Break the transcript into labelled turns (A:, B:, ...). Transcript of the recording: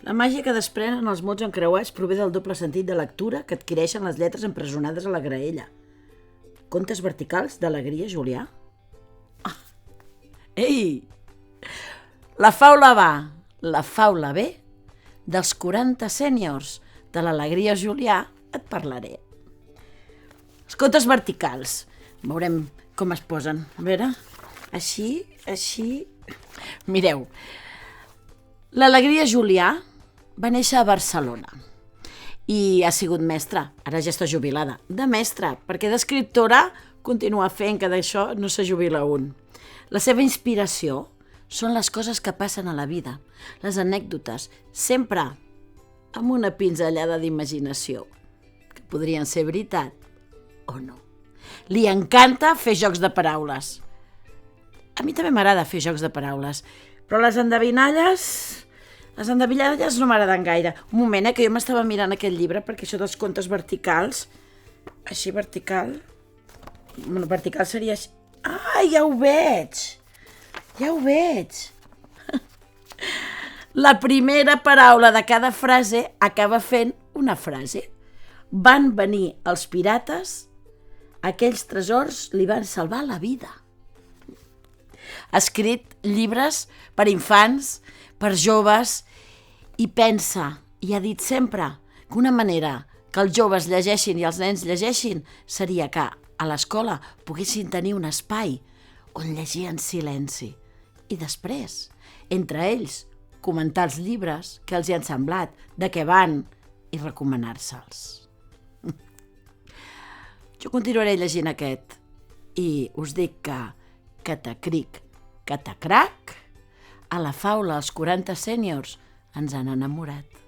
A: La màgia que desprenen els mots encreuats prové del doble sentit de lectura que adquireixen les lletres empresonades a la graella. Contes verticals d'Alegria Julià? Ah. Ei! La faula va, la faula ve, dels 40 sèniors de l'Alegria Julià et parlaré. Els contes verticals. Veurem com es posen. A veure, així. Mireu, l'Alegria Julià va néixer a Barcelona i ha sigut mestra, ara ja està jubilada, de mestra, perquè d'escriptora continua fent, que d'això no se jubila un. La seva inspiració són les coses que passen a la vida, les anècdotes, sempre amb una pinzellada d'imaginació, que podrien ser veritat o no. Li encanta fer jocs de paraules. A mi també m'agrada fer jocs de paraules, però les endevinalles no m'agraden gaire. Un moment, que jo m'estava mirant aquest llibre, perquè això dels contes verticals, així vertical, bueno, vertical seria així. Ah, ja ho veig! La primera paraula de cada frase acaba fent una frase. Van venir els pirates, aquells tresors li van salvar la vida. Ha escrit llibres per infants, per joves, i pensa, i ha dit sempre, que una manera que els joves llegeixin i els nens llegeixin seria que a l'escola poguessin tenir un espai on llegir en silenci. I després, entre ells, comentar els llibres que els hi han semblat, de què van, i recomanar-se'ls. Jo continuaré llegint aquest i us dic que catacric, catacrac, a la faula els 40 sèniors ens han enamorat.